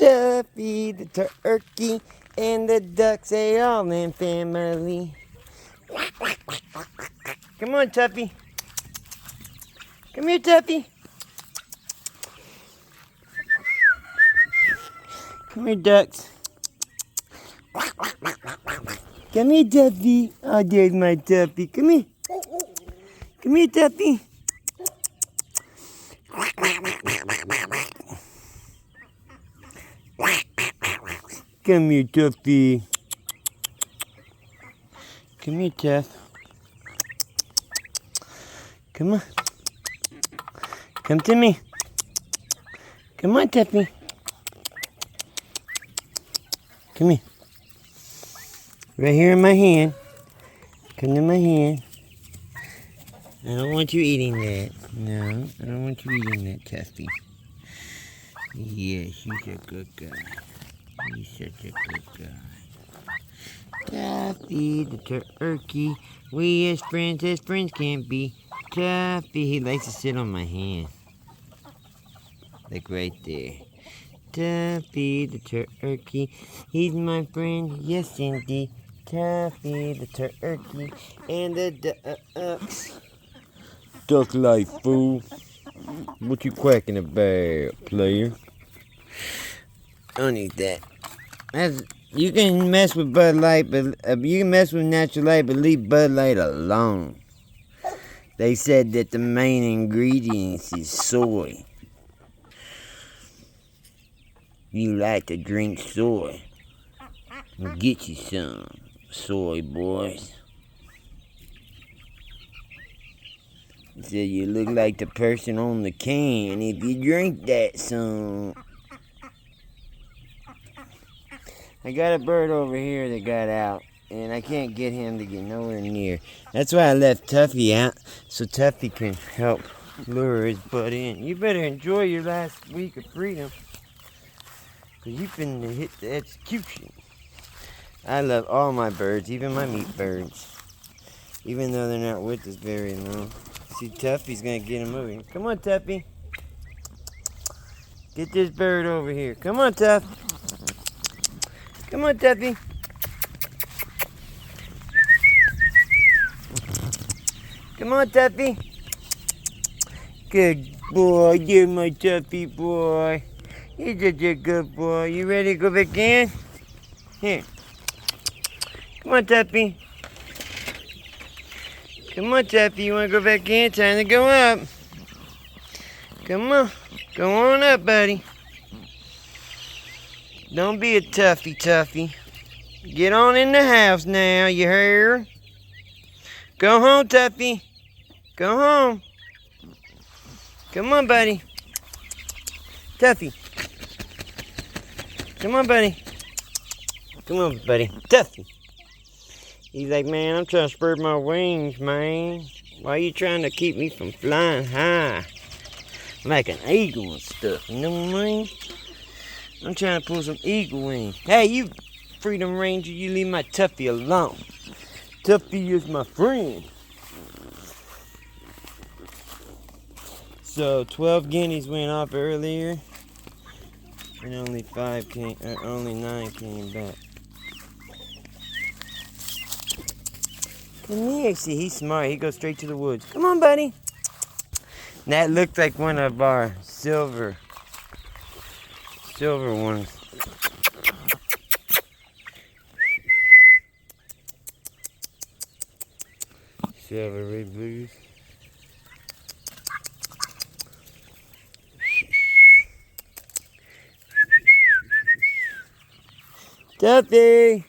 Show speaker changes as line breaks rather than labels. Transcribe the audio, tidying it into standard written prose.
Tuffy the turkey and the ducks, they all in family. Come on, Tuffy. Come here, Tuffy. Come here, ducks. Come here, Tuffy. Oh, there's my Tuffy. Come here. Come here, Tuffy. Come here, Tuffy. Come here, Tuff. Come on. Come to me. Come on, Tuffy. Come here. Right here in my hand. Come to my hand. I don't want you eating that. No, I don't want you eating that, Tuffy. Yes, you're a good guy. You're such a good guy. Tuffy the turkey. We as friends can't be. Tuffy, he likes to sit on my hand. Like right there. Tuffy the turkey. He's my friend. Yes, indeed. Tuffy the turkey. And the ducks. Duck life, fool. What you quacking about, player? I don't need that. You can mess with Bud Light, but you can mess with Natural Light, but leave Bud Light alone. They said that the main ingredients is soy. You like to drink soy? Well, get you some soy, boys. He said you look like the person on the can if you drink that some. I got a bird over here that got out, and I can't get him to get nowhere near. That's why I left Tuffy out, so Tuffy can help lure his butt in. You better enjoy your last week of freedom, because you finna hit the execution. I love all my birds, even my meat birds, even though they're not with us very long. See, Tuffy's gonna get him moving. Come on, Tuffy. Get this bird over here. Come on, Tuff. Come on, Tuffy. Come on, Tuffy. Good boy. You're my Tuffy boy. You're such a good boy. You ready to go back in? Here. Come on, Tuffy. Come on, Tuffy. You want to go back in? Time to go up. Come on. Go on up, buddy. Don't be a Tuffy. Get on in the house now, you heard? Go home, Tuffy. Go home. Come on, buddy. Tuffy. Come on, buddy. Come on, buddy. Tuffy. He's like, man, I'm trying to spread my wings, man. Why are you trying to keep me from flying high? Like an eagle and stuff, you know what I mean? I'm trying to pull some eagle wings. Hey, you Freedom Ranger, you leave my Tuffy alone. Tuffy is my friend. So 12 guineas went off earlier, and only 9 came back. Come here, see, he's smart. He goes straight to the woods. Come on, buddy. That looked like one of our silver ones. Silver red blues. Tuffy!